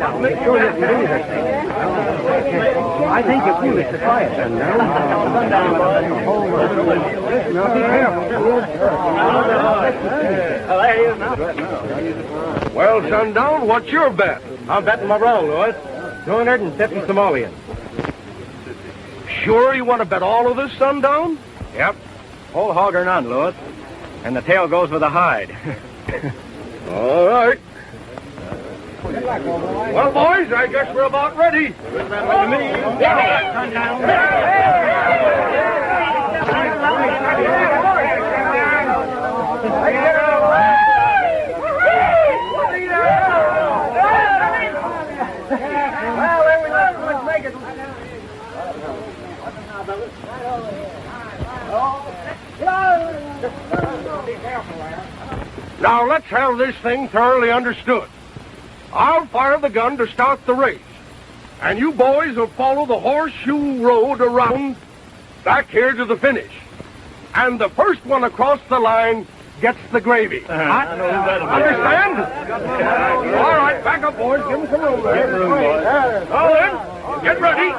now. Make sure you can do this thing. I think you're foolish to try it, Sundown. Now, be careful. Well, Sundown, what's your bet? I'm betting my roll, Louis. 250 Somalians. Sure you want to bet all of this, Sundown? Yep. Whole hog or none, Louis. And the tail goes with the hide. All right. Well, boys, I guess we're about ready. Now, let's have this thing thoroughly understood. I'll fire the gun to start the race, and you boys will follow the horseshoe road around back here to the finish. And the first one across the line gets the gravy. Understand? All right, back up, boys. Give them some room there. Get room, boys. All then, get ready.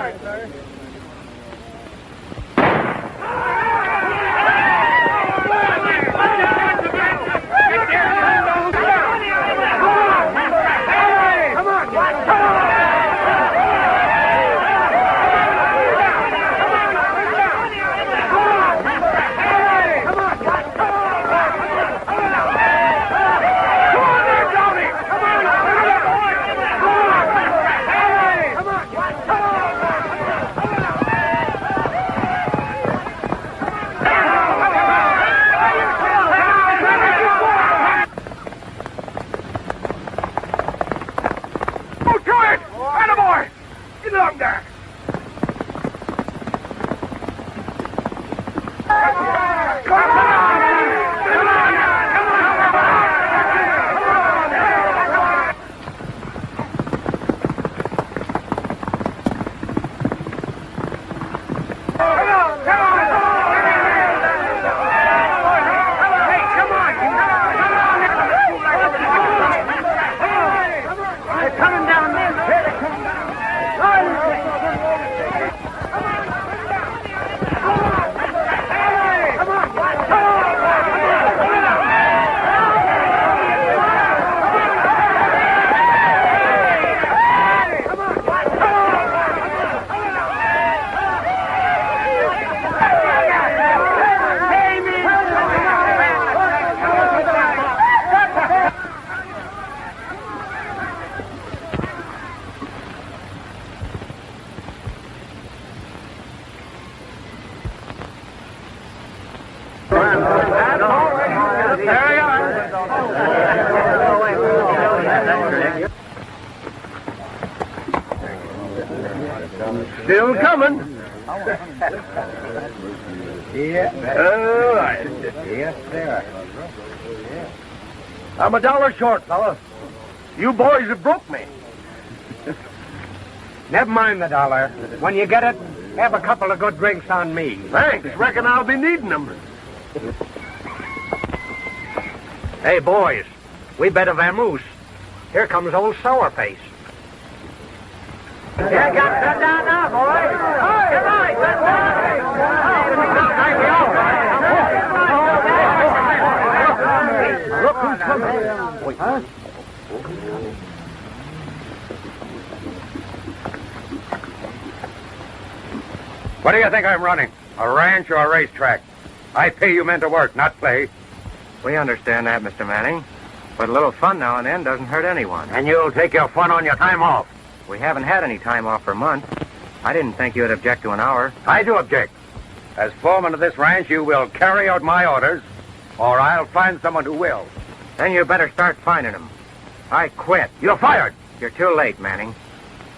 Still coming. Yeah. All right. Yes, sir. I'm $1 short, fella. You boys have broke me. Never mind the dollar. When you get it, have a couple of good drinks on me. Thanks. Reckon I'll be needing them. Hey, boys, we bet a vamoose. Here comes old Sourface. Yeah, got set down now, boys. Come on, set down. Look who's coming. Wait, huh? What do you think I'm running? A ranch or a racetrack? I pay you men to work, not play. We understand that, Mr. Manning. But a little fun now and then doesn't hurt anyone. And you'll take your fun on your time off. We haven't had any time off for months. I didn't think you'd object to an hour. I do object. As foreman of this ranch, you will carry out my orders, or I'll find someone who will. Then you better start finding them. I quit. You're fired. You're too late, Manning.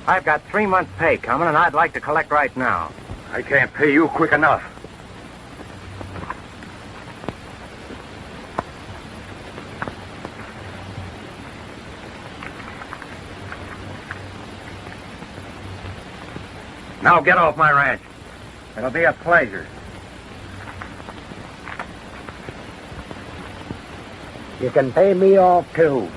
I've got 3 months' pay coming, and I'd like to collect right now. I can't pay you quick enough. Now get off my ranch. It'll be a pleasure. You can pay me off, too.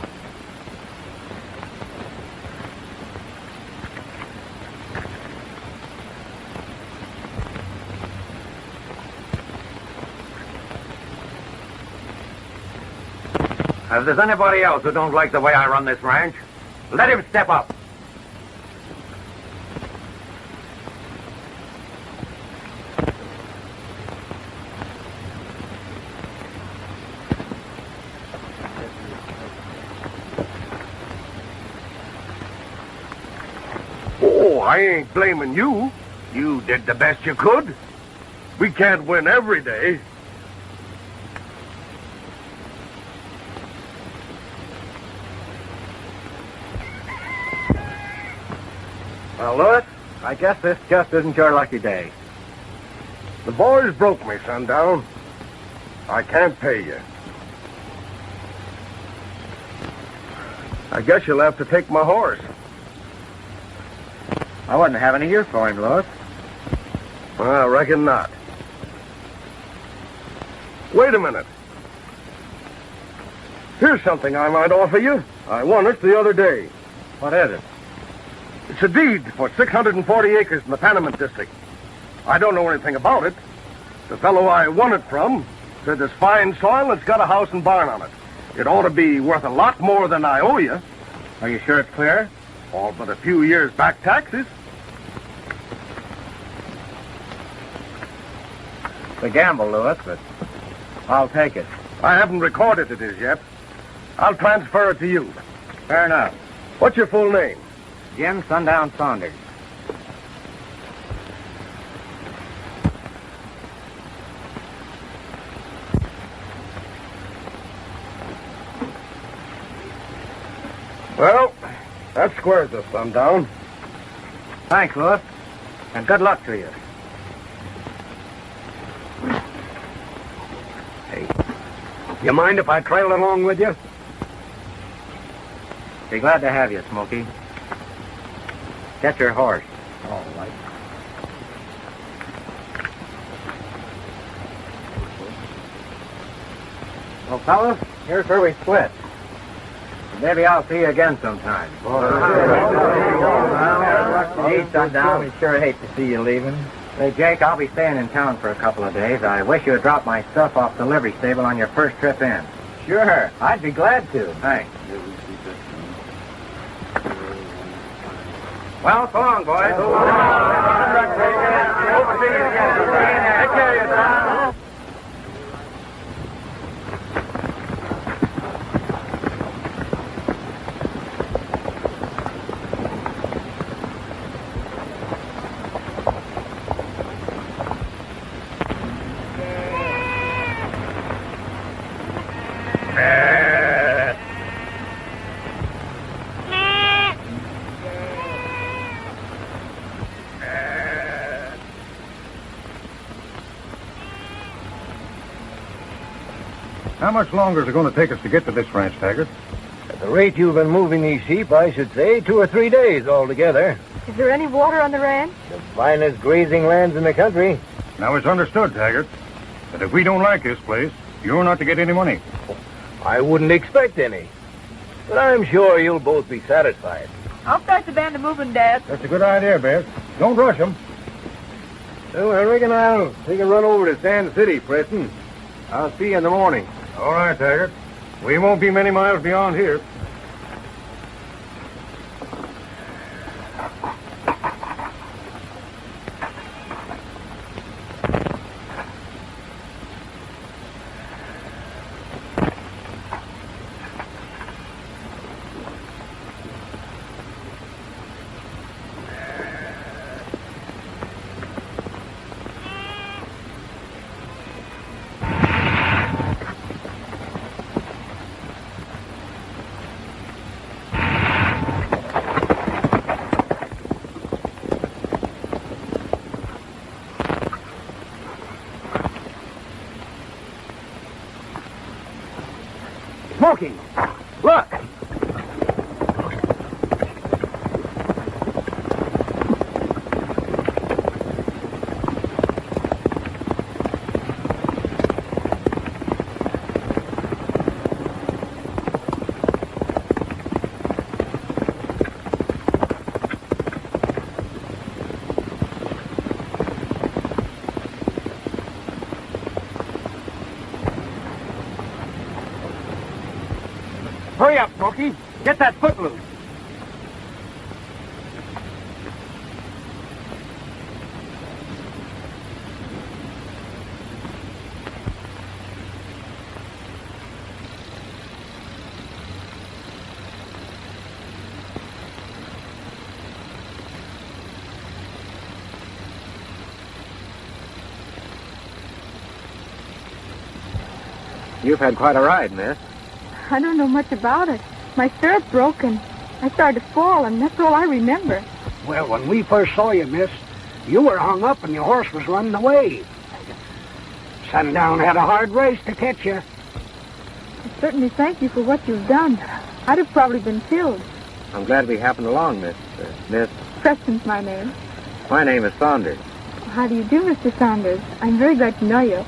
If there's anybody else who don't like the way I run this ranch, let him step up. Oh, I ain't blaming you. You did the best you could. We can't win every day. Well, Lewis, I guess this just isn't your lucky day. The boys broke me, Sundown. I can't pay you. I guess you'll have to take my horse. I wouldn't have any use for him, Lewis. Well, I reckon not. Wait a minute. Here's something I might offer you. I won it the other day. What is it? It's a deed for 640 acres in the Panamint district. I don't know anything about it. The fellow I won it from said there's fine soil and it's got a house and barn on it. It ought to be worth a lot more than I owe you. Are you sure it's clear? All but a few years back taxes. It's a gamble, Lewis, but I'll take it. I haven't recorded it as yet. I'll transfer it to you. Fair enough. What's your full name? Jim SundownSaunders. Well, that squares us, Sundown. Thanks, Lewis, and good luck to you. Hey, you mind if I trail along with you? Be glad to have you, Smoky. Get your horse. All right. Well, fellas, here's where we split. Maybe I'll see you again sometime. Gee, Sundown, we sure hate to see you leaving. Say, Jake, I'll be staying in town for a couple of days. I wish you would drop my stuff off the livery stable on your first trip in. Sure, I'd be glad to. Thanks. Well, so long, boys. So long. Take care of yourself. How much longer is it going to take us to get to this ranch, Taggart? At the rate you've been moving these sheep, I should say 2 or 3 days altogether. Is there any water on the ranch? The finest grazing lands in the country. Now, it's understood, Taggart, that if we don't like this place, you're not to get any money. I wouldn't expect any. But I'm sure you'll both be satisfied. I'll start the band a moving, Dad. That's a good idea, Beth. Don't rush them. Well, I reckon I'll take a run over to Sand City, Preston. I'll see you in the morning. All right, Taggart. We won't be many miles beyond here. Smoky! Look! Hurry up, Smokey. Get that foot loose. You've had quite a ride, miss. I don't know much about it. My stirrup broken. I started to fall, and that's all I remember. Well, when we first saw you, miss, you were hung up and your horse was running away. Sundown had a hard race to catch you. I certainly thank you for what you've done. I'd have probably been killed. I'm glad we happened along, Miss. Preston's my name. My name is Saunders. How do you do, Mr. Saunders? I'm very glad to know you.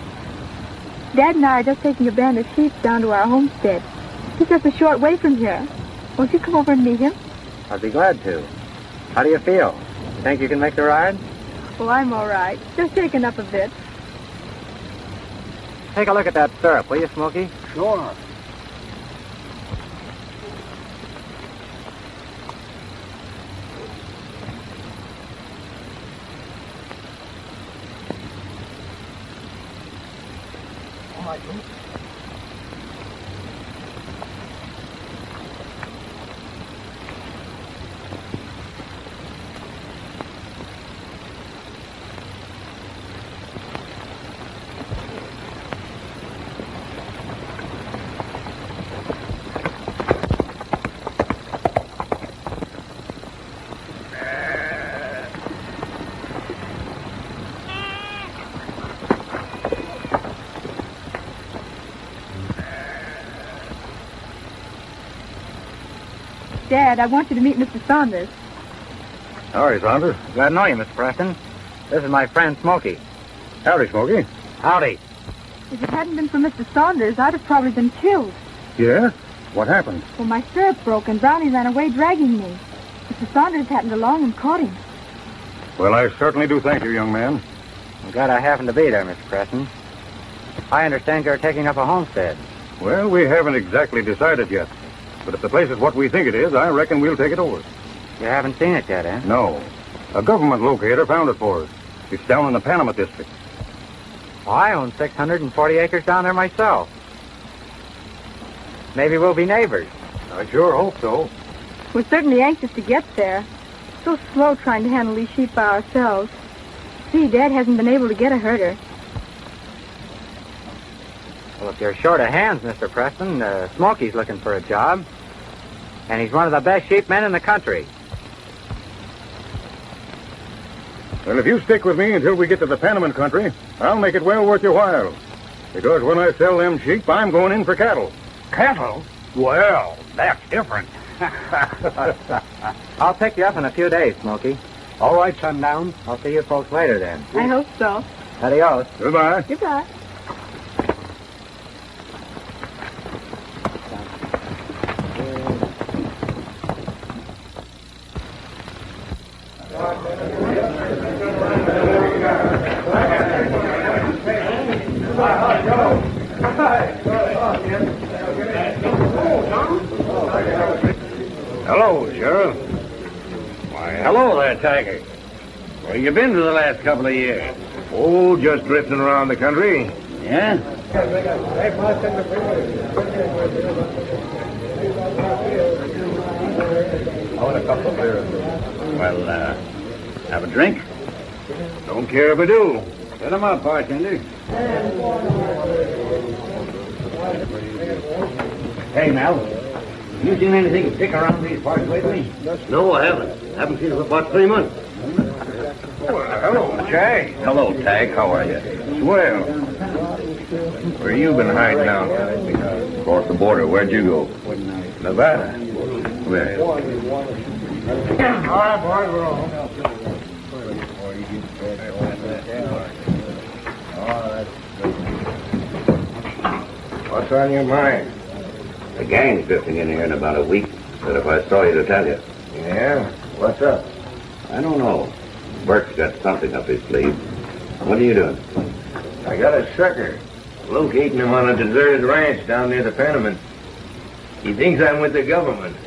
Dad and I are just taking a band of sheep down to our homestead. He's just a short way from here. Won't you come over and meet him? I'd be glad to. How do you feel? You think you can make the ride? Well, I'm all right. Just shaken up a bit. Take a look at that stirrup, will you, Smokey? Sure. Dad, I want you to meet Mr. Saunders. Howdy, Saunders. Glad to know you, Miss Preston. This is my friend, Smokey. Howdy, Smokey. Howdy. If it hadn't been for Mr. Saunders, I'd have probably been killed. Yeah? What happened? Well, my stirrup broke and Brownie ran away dragging me. Mr. Saunders happened along and caught him. Well, I certainly do thank you, young man. I'm glad I happened to be there, Miss Preston. I understand you're taking up a homestead. Well, we haven't exactly decided yet. But if the place is what we think it is, I reckon we'll take it over. You haven't seen it yet, eh? No. A government locator found it for us. It's down in the Panama district. Well, I own 640 acres down there myself. Maybe we'll be neighbors. I sure hope so. We're certainly anxious to get there. So slow trying to handle these sheep by ourselves. See, Dad hasn't been able to get a herder. Well, if you're short of hands, Mr. Preston, Smokey's looking for a job. And he's one of the best sheepmen in the country. Well, if you stick with me until we get to the Panamint country, I'll make it well worth your while. Because when I sell them sheep, I'm going in for cattle. Cattle? Well, that's different. I'll pick you up in a few days, Smokey. All right, Sundown. I'll see you folks later then. I hope so. Adios. Goodbye. Goodbye. Hello, Sheriff. Why, hello there, Tiger. Where you been for the last couple of years? Oh, just drifting around the country. Yeah? I want a couple of beers. Well, have a drink? Don't care if I do. Set 'em up, bartender. Hey, Mel. You seen anything thick around these parts lately? No, I haven't. Haven't seen it for about 3 months. Hello, Jay. Hello, Tag. How are you? Swell. Where you been hiding out? Across the border. Where'd you go? Nevada. Where? All right, boys, we're on. What's on your mind? The gang's drifting in here in about a week. Said if I saw you to tell you. Yeah? What's up? I don't know. Burke's got something up his sleeve. What are you doing? I got a sucker. Locating him on a deserted ranch down near the Panamint. He thinks I'm with the government.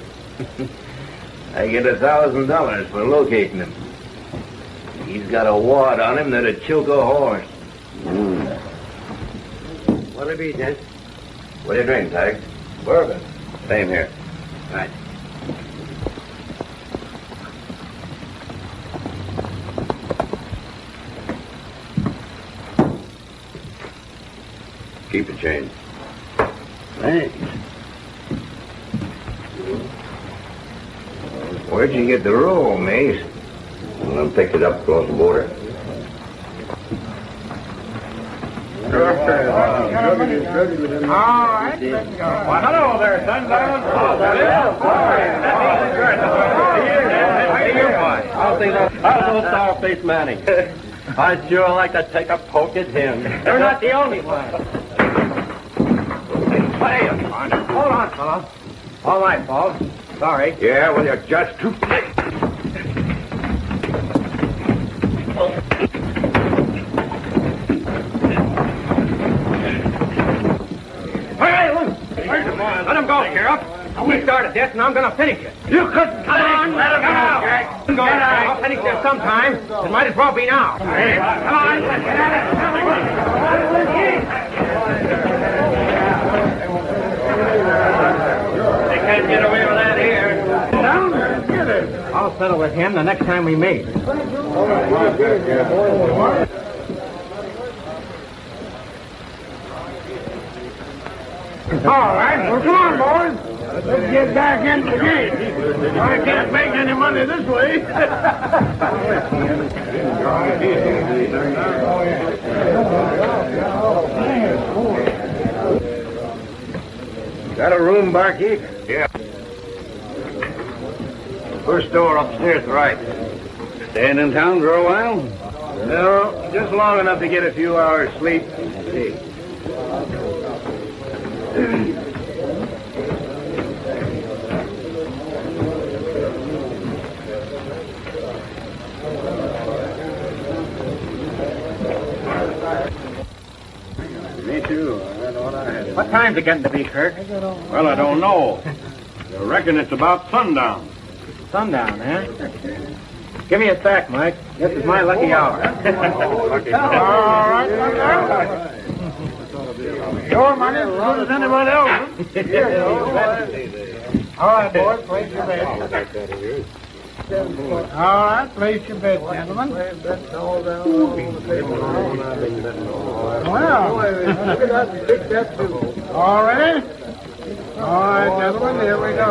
I get $1,000 for locating him. He's got a wad on him that'd choke a horse. What'll it be, Jess? What do you drink, Tag? Bourbon. Same here. Right. Keep the change. Thanks. Where'd you get the roll, Mace? Well, I picked it up across the border. All right, let's go. Well, hello there, Sundown. How's old Sour-Faced Manning? I'd sure like to take a poke at him. They're not the only one. Hey, hold on, fella. All right, Paul. Sorry. Yeah, well, you're just too late. Let him go, Sheriff. We started this, and I'm going to finish it. You couldn't. Come on, let him go. Go. I'll finish this sometime. It might as well be now. Come on, let's get at it. They can't get away with that here. Get it. I'll settle with him the next time we meet. All right, well, come on, boys. Let's get back into the game. I can't make any money this way. Got a room, barkeep? Yeah. First door upstairs, right. Staying in town for a while? No, just long enough to get a few hours sleep. See. Me too. That's what I had. What time's it getting to be, Kirk? Well, I don't know. I reckon it's about sundown. Sundown, eh? Give me a sack, Mike. This is my lucky hour. All right, sundown. Your money as good as anyone else's. All right, boys, place your bet. All right, place your bet, gentlemen. Well, all ready? All right, gentlemen, here we go.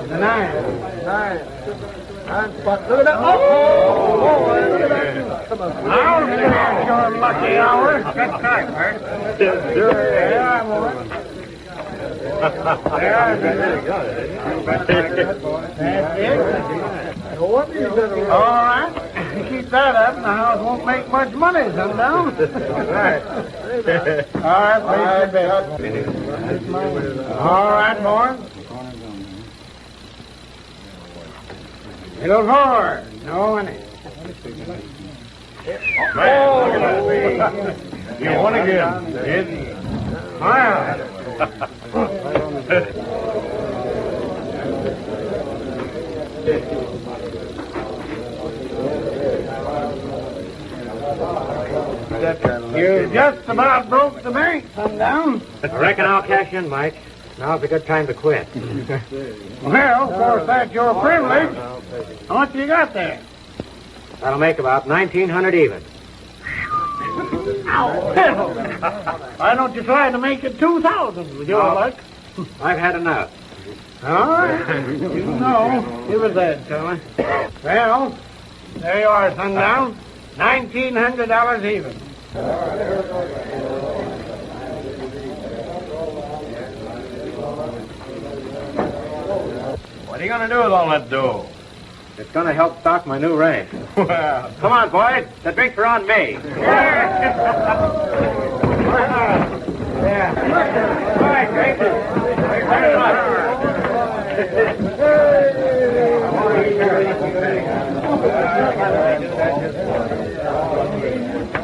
The 9. Look at that. Oh, look at that. Now, here's your lucky hour. That's right, Bert. Yeah, I'm all right. That's it. All right. Keep that up, and the house won't make much money, Sundown. All right, place your bet. All right, boys. Middle four. No winning. You won again, kid. Smile. You just about broke the bank, Sundown. I reckon I'll cash in, Mike. Now's a good time to quit. Well, of course, that's your privilege. How much you got there? That'll make about 1,900 even. Why don't you try to make it 2,000 with your luck? I've had enough. All right. You know. Give us that, fella. Well, there you are, Sundown. $1,900 even. What are you going to do with all that dough? It's going to help stock my new ranch. Well, Come on, boys. The drinks are on me. Yeah. All right, Drake. Very much.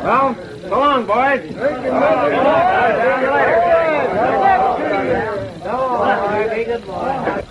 Well, so long, boys. See you later. Good boy.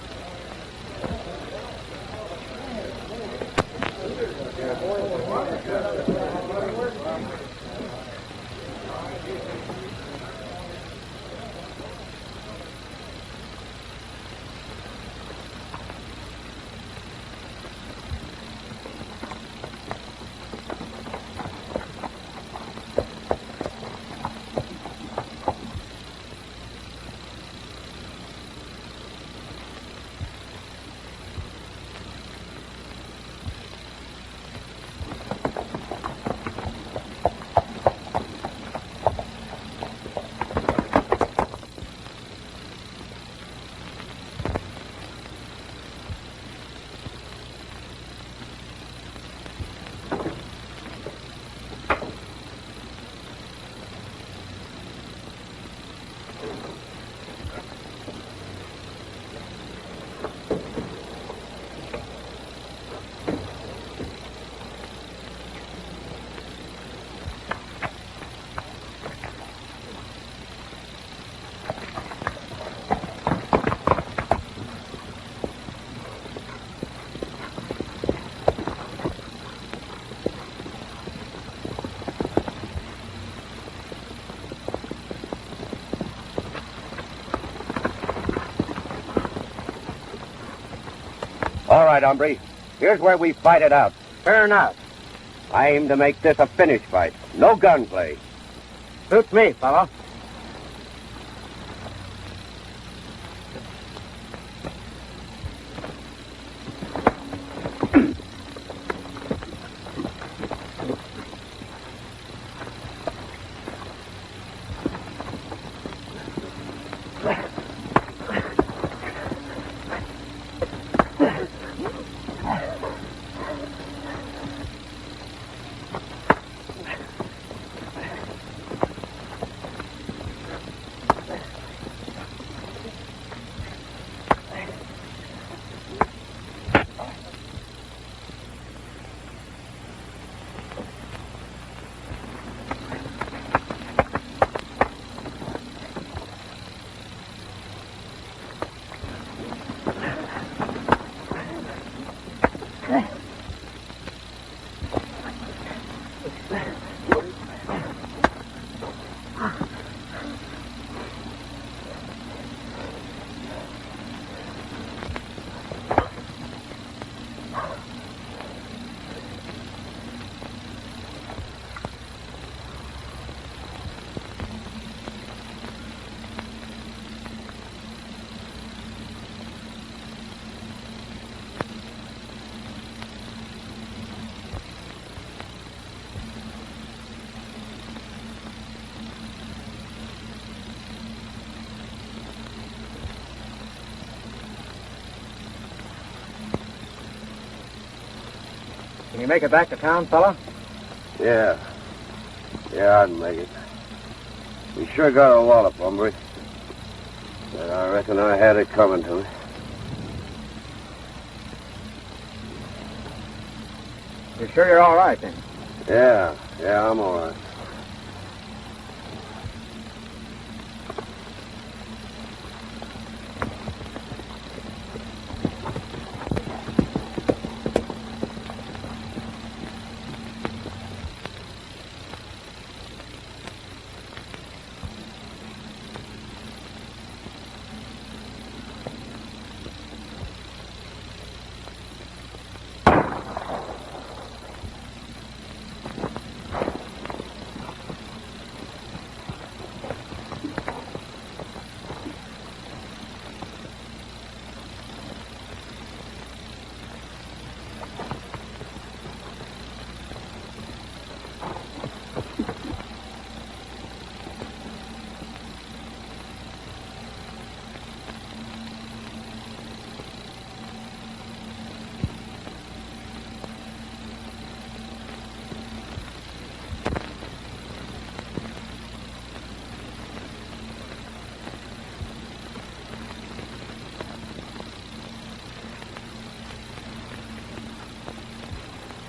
All right, hombre. Here's where we fight it out. Fair enough. I aim to make this a finish fight. No gunplay. Suits me, fella. Can you make it back to town, fella? Yeah. Yeah, I'd make it. We sure got a wallop, hombre. But I reckon I had it coming to me. You're sure you're all right, then? Yeah, I'm all right.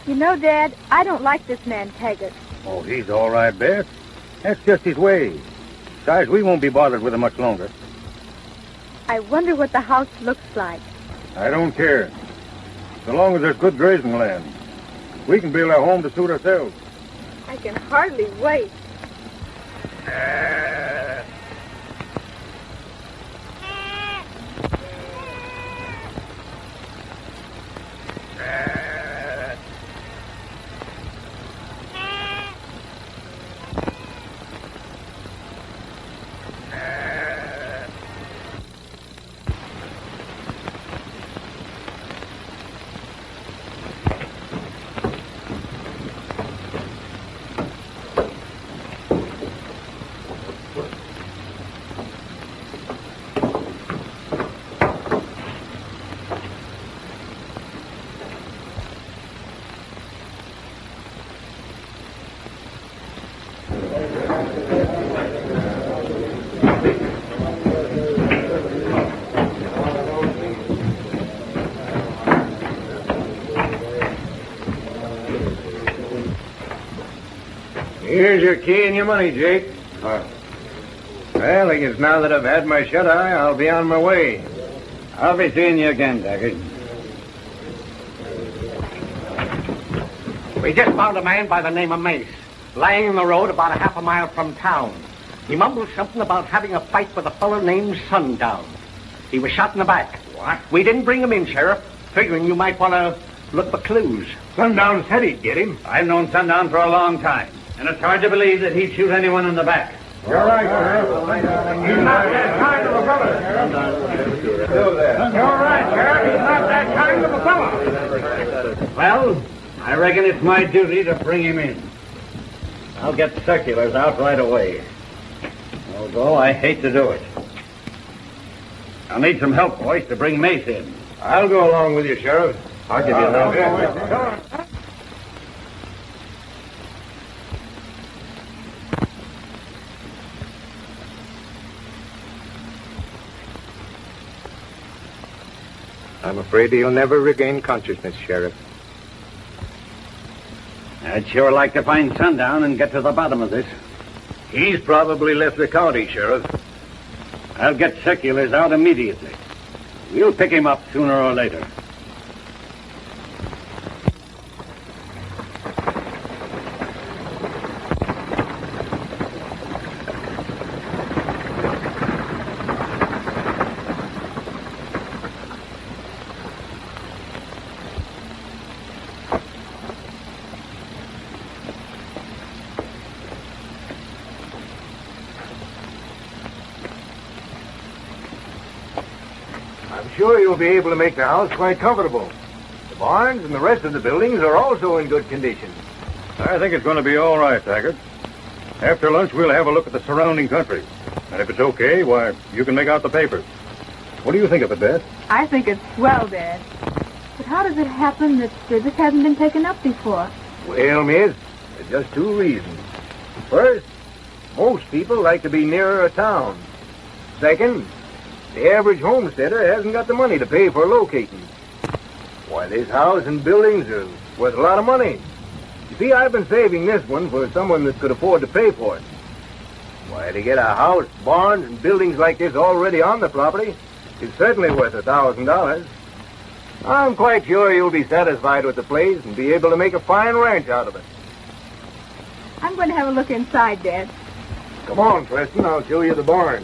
You know, Dad, I don't like this man Taggart. Oh, he's all right, Beth. That's just his way. Besides, we won't be bothered with him much longer. I wonder what the house looks like. I don't care. So long as there's good grazing land. We can build our home to suit ourselves. I can hardly wait. Here's your key and your money, Jake. Well, I guess now that I've had my shut-eye, I'll be on my way. I'll be seeing you again, Taggart. We just found a man by the name of Mace, lying in the road about a half a mile from town. He mumbled something about having a fight with a fellow named Sundown. He was shot in the back. What? We didn't bring him in, Sheriff, figuring you might want to look for clues. Sundown said he'd get him. I've known Sundown for a long time, and it's hard to believe that he'd shoot anyone in the back. You're right, Sheriff. He's not that kind of a fellow, Sheriff. You're right, Sheriff. He's not that kind of a fellow. Well, I reckon it's my duty to bring him in. I'll get circulars out right away. Although I hate to do it. I'll need some help, boys, to bring Mace in. I'll go along with you, Sheriff. I'll give you that. I'm afraid he'll never regain consciousness, Sheriff. I'd sure like to find Sundown and get to the bottom of this. He's probably left the county, Sheriff. I'll get circulars out immediately. We'll pick him up sooner or later. I'm sure you'll be able to make the house quite comfortable. The barns and the rest of the buildings are also in good condition. I think it's going to be all right, Taggart. After lunch, we'll have a look at the surrounding country. And if it's okay, why, you can make out the papers. What do you think of it, Dad? I think it's swell, Dad. But how does it happen that this hasn't been taken up before? Well, miss, there's just two reasons. First, most people like to be nearer a town. Second, the average homesteader hasn't got the money to pay for locating. Why, this house and buildings are worth a lot of money. You see, I've been saving this one for someone that could afford to pay for it. Why, to get a house, barns, and buildings like this already on the property is certainly worth $1,000. I'm quite sure you'll be satisfied with the place and be able to make a fine ranch out of it. I'm going to have a look inside, Dad. Come on, Preston, I'll show you the barn.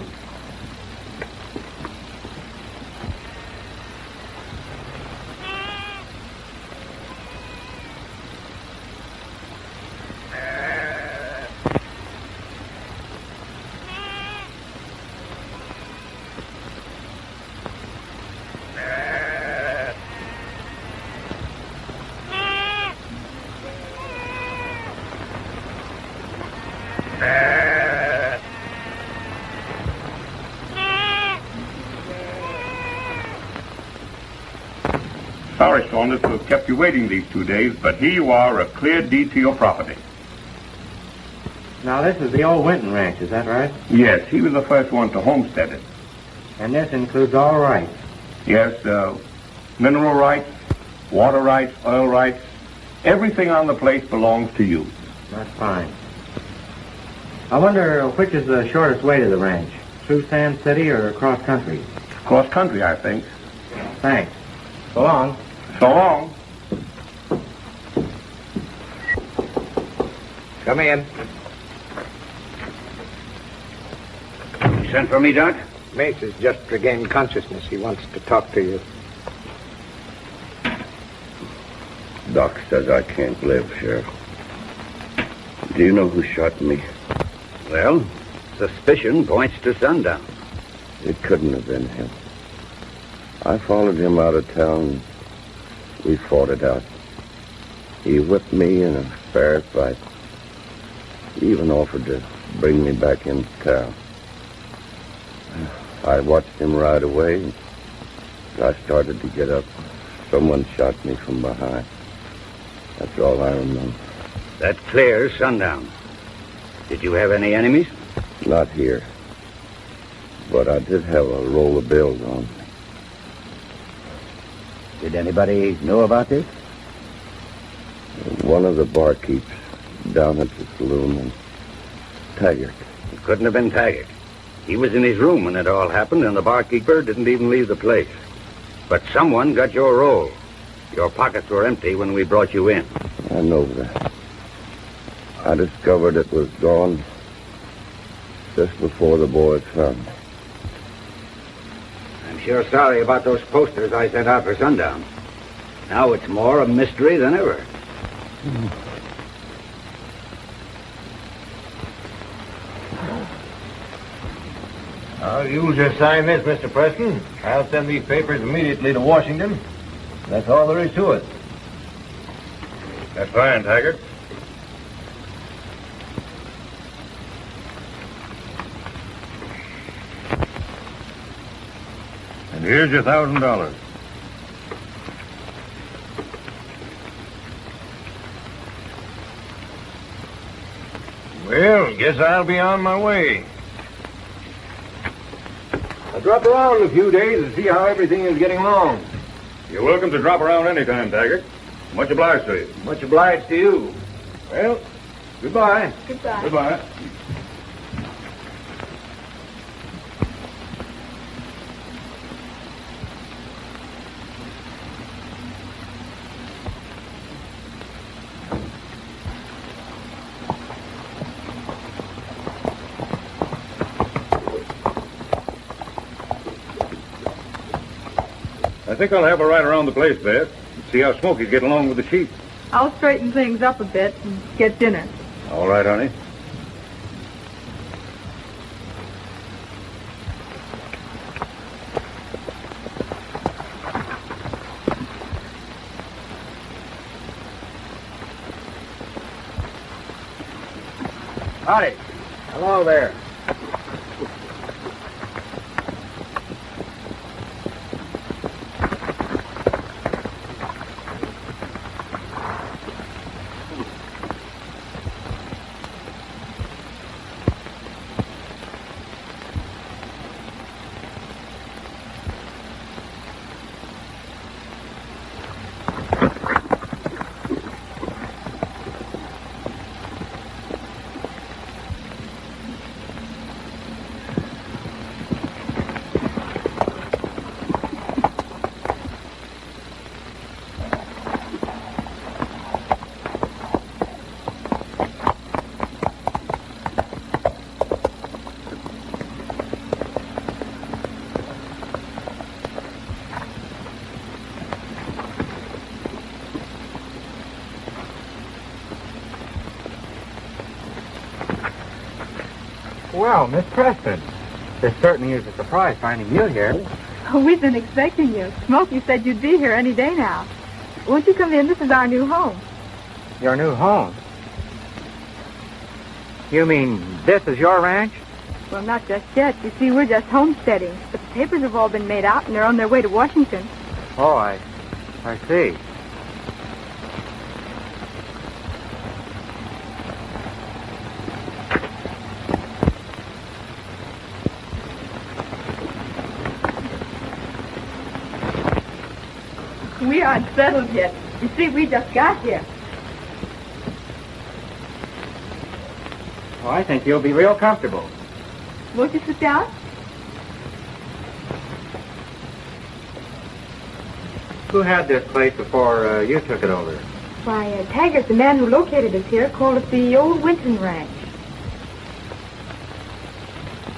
Sorry, Saunders, to have kept you waiting these 2 days, but here you are, a clear deed to your property. Now, this is the old Winton Ranch, is that right? Yes, he was the first one to homestead it. And this includes all rights. Yes, mineral rights, water rights, oil rights, everything on the place belongs to you. That's fine. I wonder which is the shortest way to the ranch, through Sand City or across country? Cross country, I think. Thanks. So long. So long. Come in. You sent for me, Doc? Mace has just regained consciousness. He wants to talk to you. Doc says I can't live, Sheriff. Do you know who shot me? Well, suspicion points to Sundown. It couldn't have been him. I followed him out of town. We fought it out. He whipped me in a fair fight. He even offered to bring me back into town. I watched him ride away. I started to get up. Someone shot me from behind. That's all I remember. That clears Sundown. Did you have any enemies? Not here. But I did have a roll of bills on me. Did anybody know about this? One of the barkeeps down at the saloon in Taggart. It couldn't have been Taggart. He was in his room when it all happened, and the barkeeper didn't even leave the place. But someone got your roll. Your pockets were empty when we brought you in. I know that. I discovered it was gone just before the boys found me. I'm sure sorry about those posters I sent out for Sundown. Now it's more a mystery than ever. You'll just sign this, Mr. Preston. I'll send these papers immediately to Washington. That's all there is to it. That's fine, Taggart. And here's your $1,000. Well, guess I'll be on my way. I'll drop around in a few days and see how everything is getting along. You're welcome to drop around anytime, Taggart. Much obliged to you. Much obliged to you. Well, goodbye. Goodbye. Goodbye. I think I'll have a ride around the place, Beth. See how Smokey's getting along with the sheep. I'll straighten things up a bit and get dinner. All right, honey. Howdy. Hello there. Well, Miss Preston, this certainly is a surprise finding you here. Oh, we've been expecting you. Smokey said you'd be here any day now. Won't you come in? This is our new home. Your new home? You mean this is your ranch? Well, not just yet. You see, we're just homesteading. But the papers have all been made out, and they're on their way to Washington. Oh, I see. We aren't settled yet. You see, we just got here. Oh, I think you'll be real comfortable. Won't you sit down? Who had this place before you took it over? Why, Taggart, the man who located us here, called it the old Winton Ranch.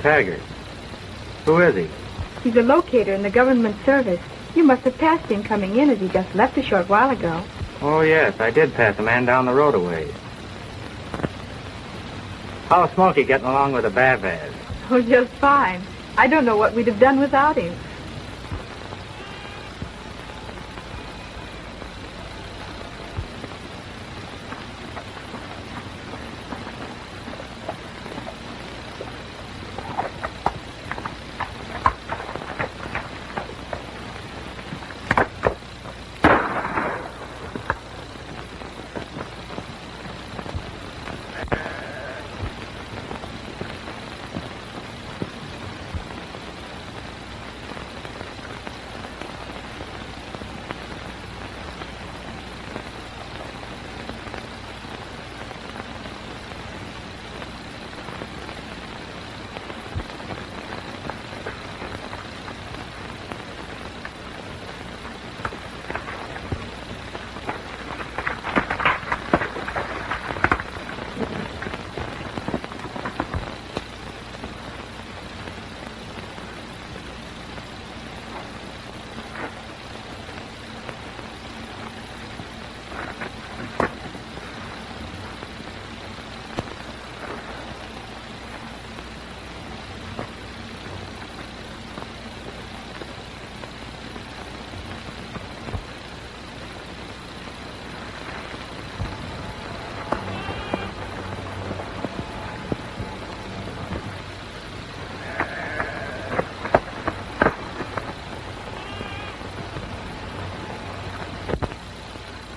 Taggart. Who is he? He's a locator in the government service. You must have passed him coming in as he just left a short while ago. Oh, yes, I did pass a man down the road a ways. How's Smokey getting along with the Bavaz? Oh, just fine. I don't know what we'd have done without him.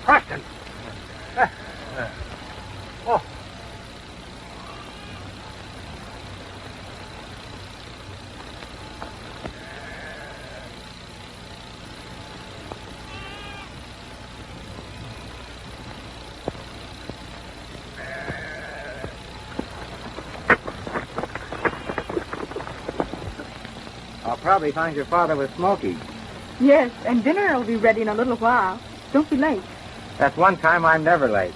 Preston! Oh. I'll probably find your father with Smokey. Yes, and dinner will be ready in a little while. Don't be late. That's one time I'm never late.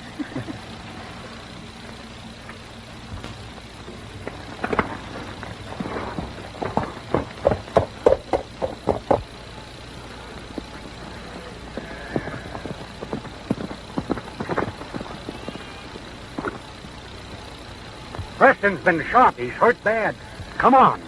Preston's been shot. He's hurt bad. Come on.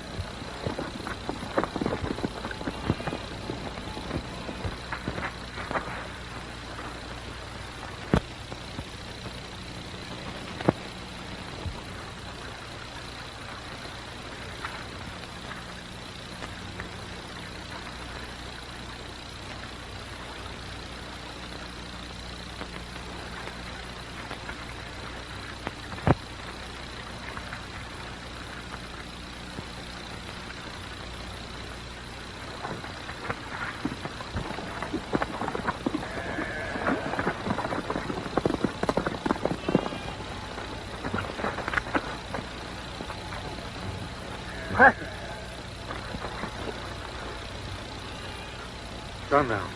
Sundown.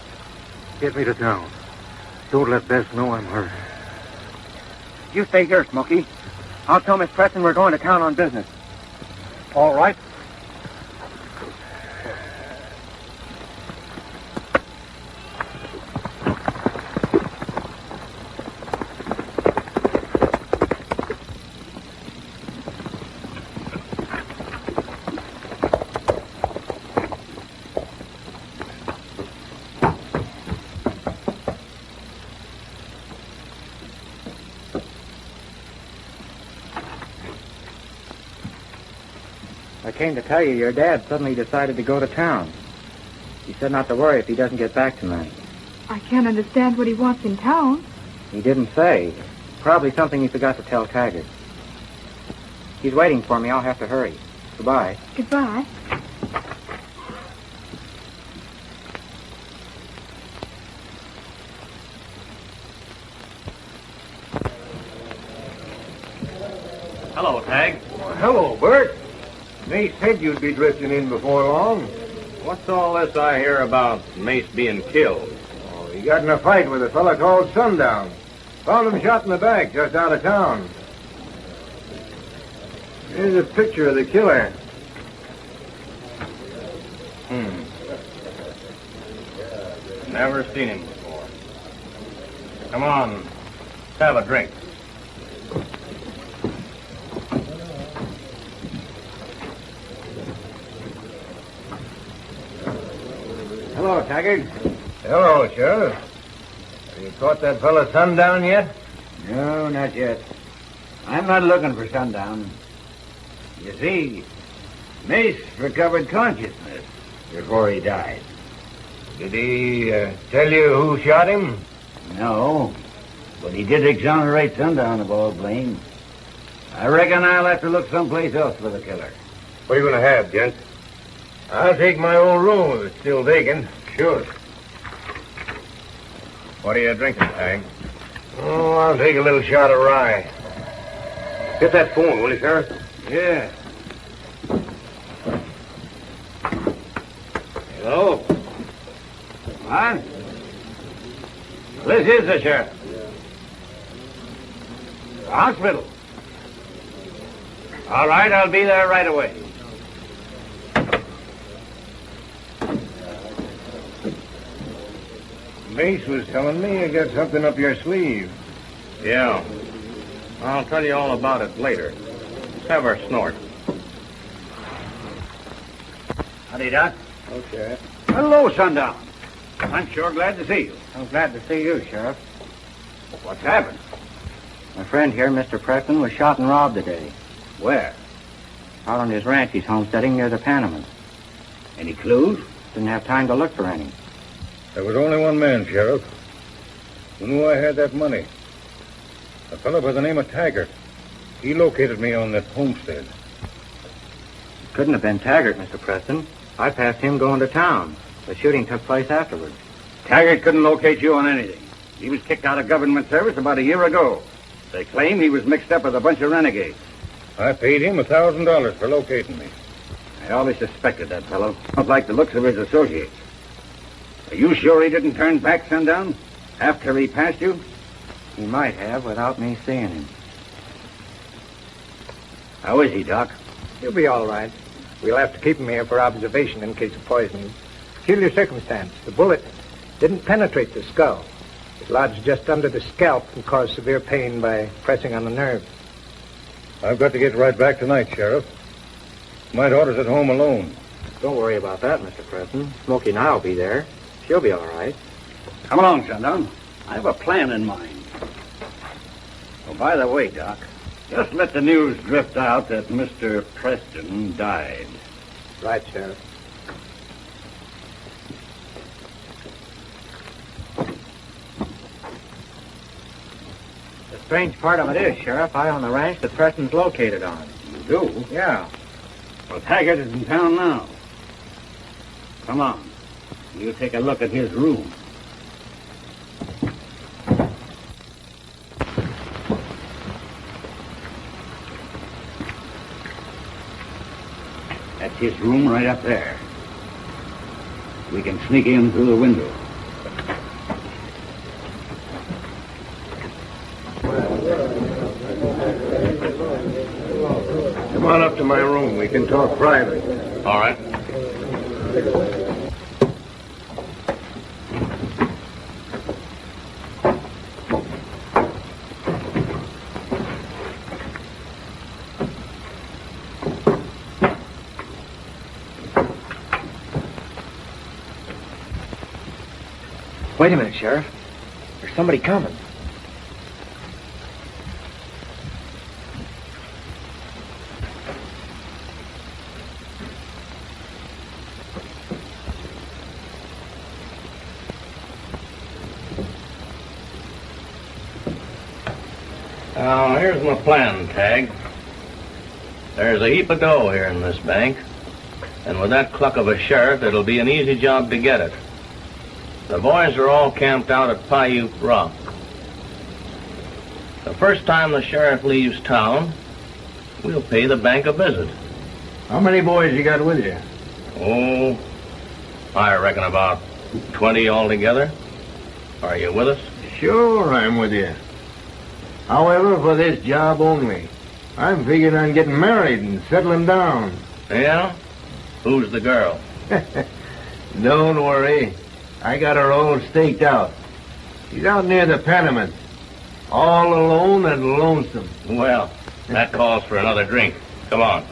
Get me to town. Don't let Bess know I'm hurt. You stay here, Smokey. I'll tell Miss Preston we're going to town on business. All right. I came to tell you your dad suddenly decided to go to town. He said not to worry if he doesn't get back tonight. I can't understand what he wants in town. He didn't say. Probably something he forgot to tell Taggart. He's waiting for me. I'll have to hurry. Goodbye. Goodbye. Hello, Tag. Well, hello, Bert. Mace said you'd be drifting in before long. What's all this I hear about Mace being killed? We got in a fight with a fella called Sundown. Found him shot in the back just out of town. Here's a picture of the killer. Never seen him before. Come on, have a drink. Hello, Taggart. Hello, Sheriff. Have you caught that fella Sundown yet? No, not yet. I'm not looking for Sundown. You see, Mace recovered consciousness before he died. Did he tell you who shot him? No, but he did exonerate Sundown of all blame. I reckon I'll have to look someplace else for the killer. What are you going to have, gent? I'll take my old room if it's still vacant. Sure. What are you drinking, Tag? Oh, I'll take a little shot of rye. Get that phone, will you, Sheriff? Yeah. Hello? What? This is the sheriff. The hospital. All right, I'll be there right away. Mace was telling me you got something up your sleeve. Yeah. I'll tell you all about it later. Let's have our snort. Howdy, Doc. Oh, Sheriff. Hello, Sundown. I'm sure glad to see you. I'm glad to see you, Sheriff. What's happened? My friend here, Mr. Preston, was shot and robbed today. Where? Out on his ranch he's homesteading near the Panamas. Any clues? Didn't have time to look for any. There was only one man, Sheriff, who knew I had that money. A fellow by the name of Taggart. He located me on that homestead. Couldn't have been Taggart, Mr. Preston. I passed him going to town. The shooting took place afterwards. Taggart couldn't locate you on anything. He was kicked out of government service about a year ago. They claim he was mixed up with a bunch of renegades. I paid him $1,000 for locating me. I always suspected that fellow. Not like the looks of his associates. Are you sure he didn't turn back, Sundown? After he passed you? He might have without me seeing him. How is he, Doc? He'll be all right. We'll have to keep him here for observation in case of poisoning. Peculiar circumstance. The bullet didn't penetrate the skull. It lodged just under the scalp and caused severe pain by pressing on the nerve. I've got to get right back tonight, Sheriff. My daughter's at home alone. Don't worry about that, Mr. Preston. Smokey and I'll be there. She'll be all right. Come along, Sundown. I have a plan in mind. Oh, by the way, Doc, just let the news drift out that Mr. Preston died. Right, Sheriff. The strange part of it is, Sheriff, I own the ranch that Preston's located on. You do? Yeah. Well, Taggart is in town now. Come on. You take a look at his room. That's his room right up there. We can sneak in through the window. Come on up to my room. We can talk private. All right. Wait a minute, Sheriff. There's somebody coming. Now, here's my plan, Tag. There's a heap of dough here in this bank, and with that cluck of a sheriff, it'll be an easy job to get it. The boys are all camped out at Paiute Rock. The first time the sheriff leaves town, we'll pay the bank a visit. How many boys you got with you? Oh, I reckon about 20 altogether. Are you with us? Sure, I'm with you. However, for this job only. I'm figuring on getting married and settling down. Yeah? Who's the girl? Don't worry. I got her all staked out. She's out near the Panamint. All alone and lonesome. Well, that calls for another drink. Come on.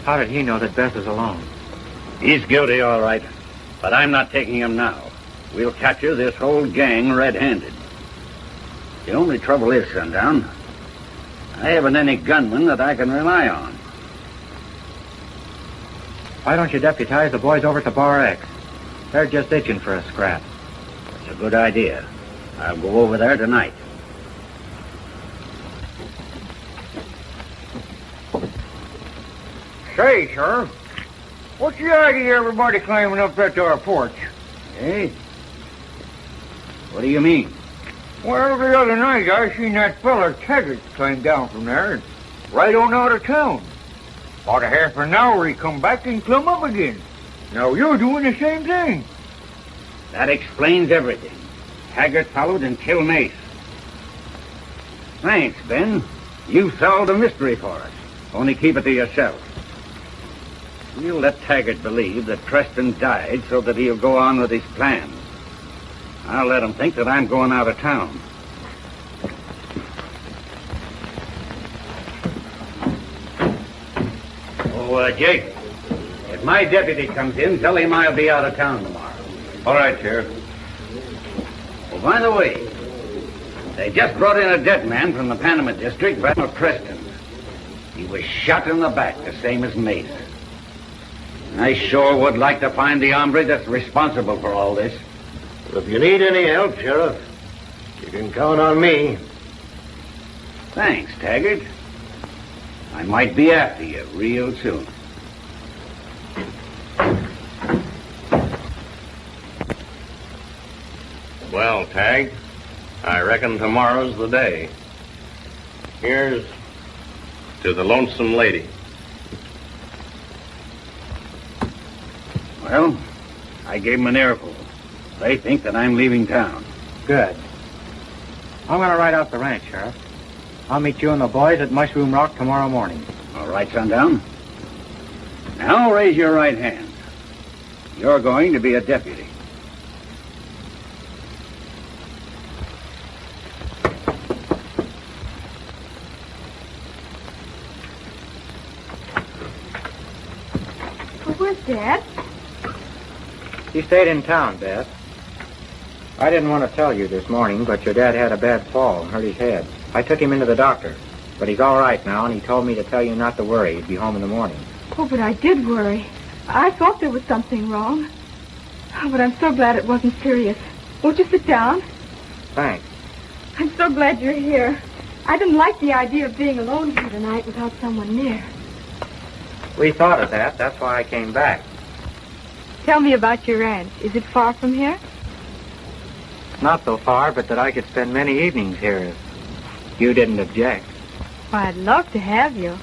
How did he know that Beth is alone? He's guilty, all right. But I'm not taking him now. We'll capture this whole gang red-handed. The only trouble is, Sundown, I haven't any gunmen that I can rely on. Why don't you deputize the boys over to Bar X? They're just itching for a scrap. It's a good idea. I'll go over there tonight. Say, Sheriff, what's the idea of everybody climbing up that there porch? Hey? What do you mean? Well, the other night I seen that feller Taggart climb down from there and right on out of town. About a half an hour he come back and climb up again. Now you're doing the same thing. That explains everything. Taggart followed and killed Mace. Thanks, Ben. You solved a mystery for us. Only keep it to yourself. We'll let Taggart believe that Preston died so that he'll go on with his plans. I'll let him think that I'm going out of town. Oh, Jake, if my deputy comes in, tell him I'll be out of town tomorrow. All right, Sheriff. Oh, by the way, they just brought in a dead man from the Panama district, Bradford Preston. He was shot in the back, the same as Mace. I sure would like to find the hombre that's responsible for all this. If you need any help, Sheriff, you can count on me. Thanks, Taggart. I might be after you real soon. Well, Tag, I reckon tomorrow's the day. Here's to the lonesome lady. Well, I gave them an earful. They think that I'm leaving town. Good. I'm going to ride out the ranch, Sheriff. I'll meet you and the boys at Mushroom Rock tomorrow morning. All right, Sundown. Now raise your right hand. You're going to be a deputy. Well, where's Dad? He stayed in town, Beth. I didn't want to tell you this morning, but your dad had a bad fall and hurt his head. I took him into the doctor, but he's all right now, and he told me to tell you not to worry. He'd be home in the morning. Oh, but I did worry. I thought there was something wrong. Oh, but I'm so glad it wasn't serious. Won't you sit down? Thanks. I'm so glad you're here. I didn't like the idea of being alone here tonight without someone near. We thought of that. That's why I came back. Tell me about your ranch. Is it far from here? Not so far, but that I could spend many evenings here if you didn't object. Why, I'd love to have you.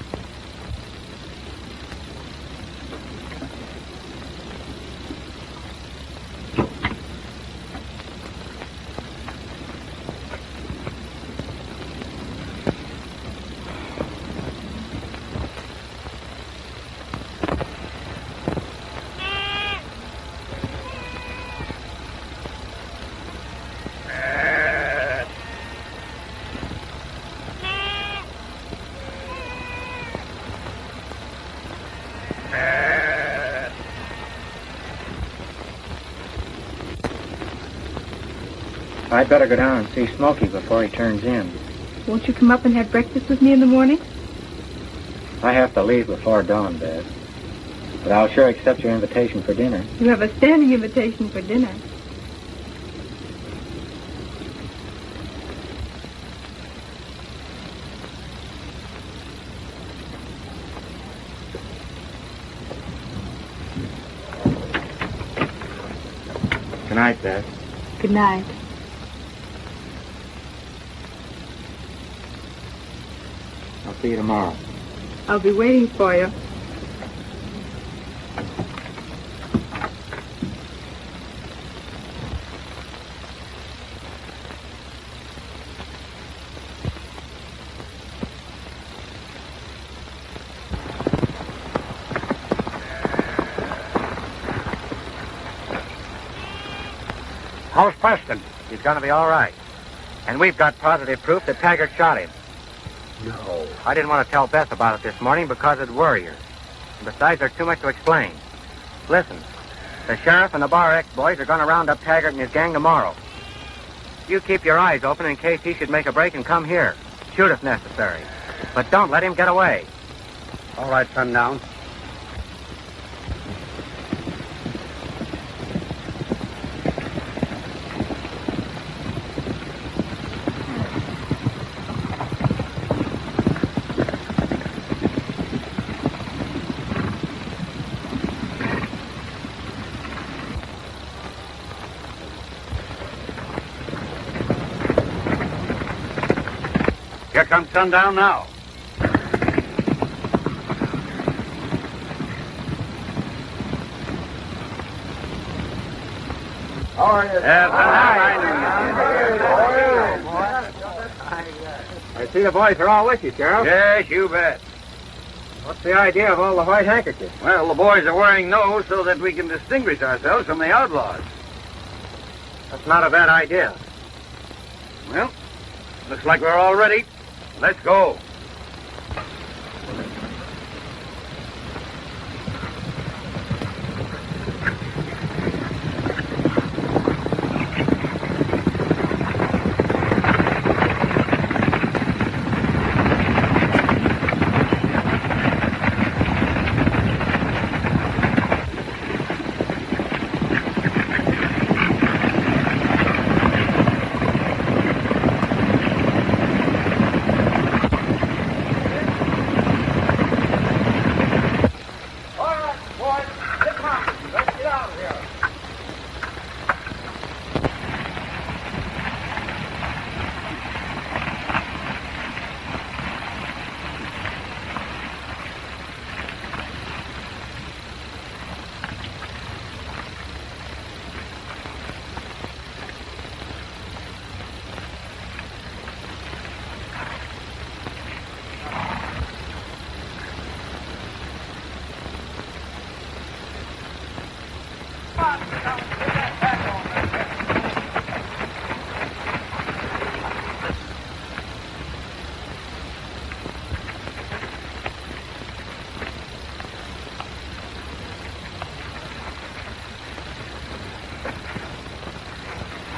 I'd better go down and see Smokey before he turns in. Won't you come up and have breakfast with me in the morning? I have to leave before dawn, Beth. But I'll sure accept your invitation for dinner. You have a standing invitation for dinner. Good night, Beth. Good night. I'll see you tomorrow. I'll be waiting for you. How's Preston? He's going to be all right. And we've got positive proof that Taggart shot him. No. I didn't want to tell Beth about it this morning because it'd worry her. And besides, there's too much to explain. Listen, the sheriff and the Bar X boys are going to round up Taggart and his gang tomorrow. You keep your eyes open in case he should make a break and come here. Shoot if necessary. But don't let him get away. All right, Sundown. Here comes Sundown now. How are you? I see the boys are all with you, Sheriff. Yes, you bet. What's the idea of all the white handkerchiefs? Well, the boys are wearing those so that we can distinguish ourselves from the outlaws. That's not a bad idea. Well, looks like we're all ready. Let's go.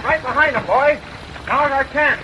Right behind them, boys. Now's our chance.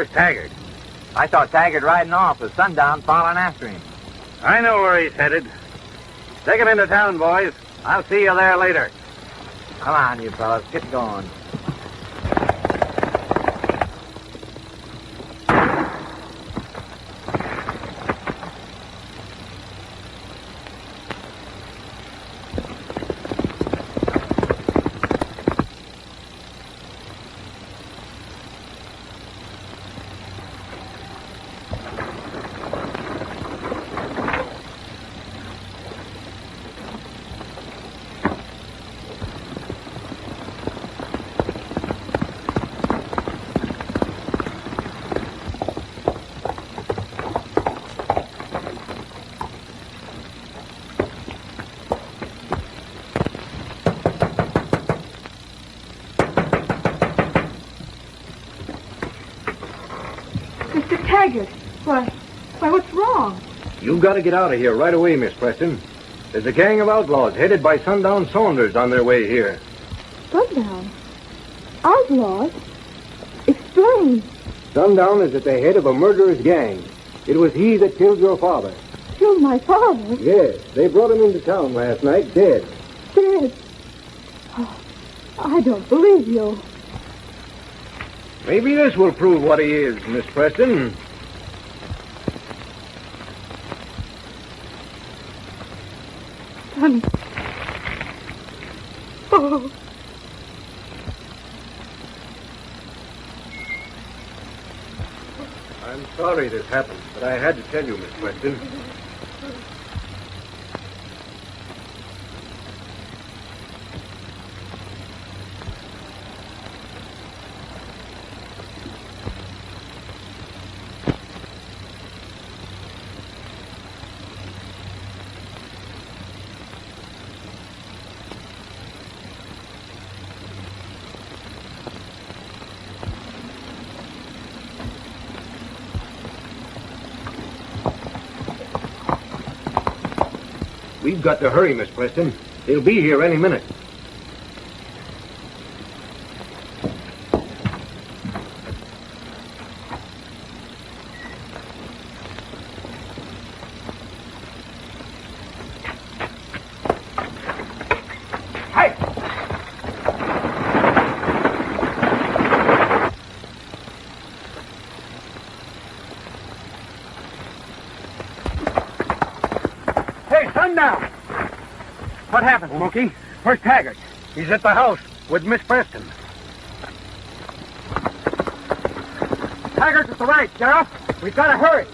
Where's Taggart? I saw Taggart riding off with Sundown following after him. I know where he's headed. Take him into town, boys. I'll see you there later. Come on, you fellas. Get going. Mr. Taggart, why, what's wrong? You've got to get out of here right away, Miss Preston. There's a gang of outlaws headed by SundownSaunders on their way here. Sundown? Outlaws? Explain. Sundown is at the head of a murderous gang. It was he that killed your father. Killed my father? Yes, they brought him into town last night, dead. Dead? Oh, I don't believe you. Maybe this will prove what he is, Miss Preston. Sonny. Oh. I'm sorry this happened, but I had to tell you, Miss Preston. We've got to hurry, Miss Preston. They'll be here any minute. Sundown! What happened, Smokey? Where's Taggart? He's at the house with Miss Preston. Taggart's at the right, Sheriff. We've got to hurry.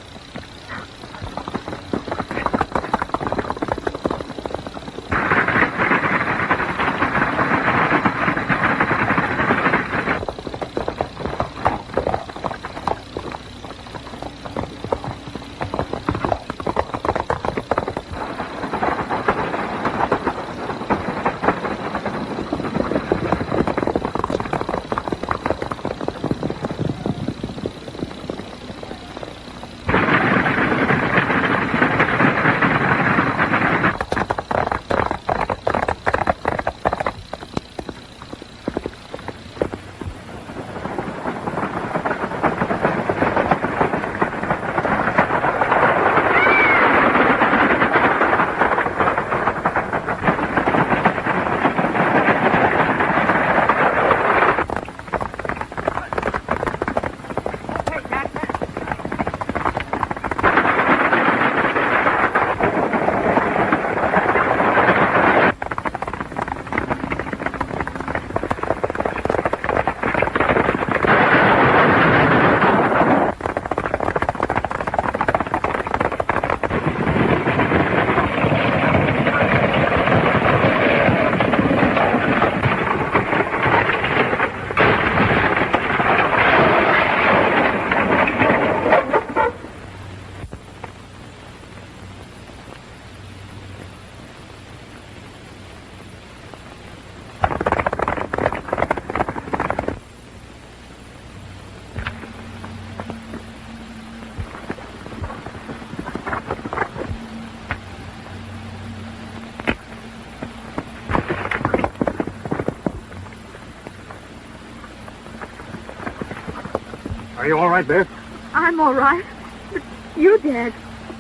Are you all right, Beth? I'm all right. But you, Dad,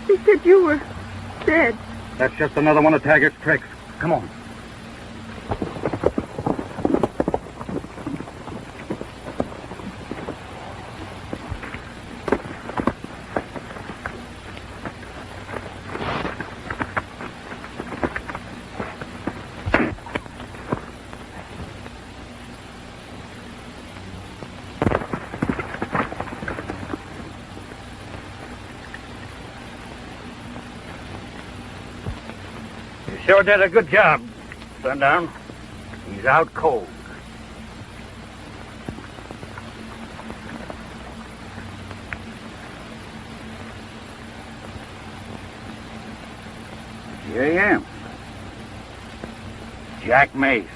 they said you were dead. That's just another one of Taggart's tricks. Come on. Sure did a good job, Sundown. He's out cold. Here I am. Jack Mace.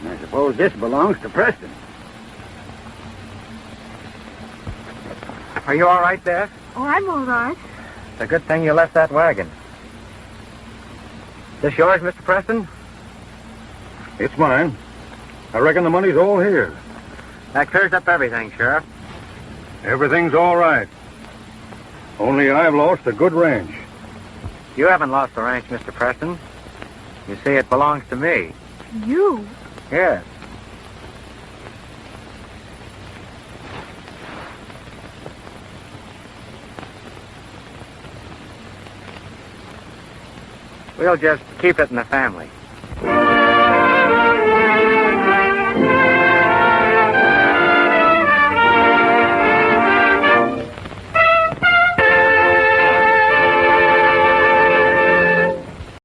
I suppose this belongs to Preston. Are you all right, Beth? Oh, I'm all right. It's a good thing you left that wagon. This yours, Mr. Preston? It's mine. I reckon the money's all here. That clears up everything, Sheriff. Everything's all right. Only I've lost a good ranch. You haven't lost the ranch, Mr. Preston. You see, it belongs to me. You? Yes. We'll just keep it in the family.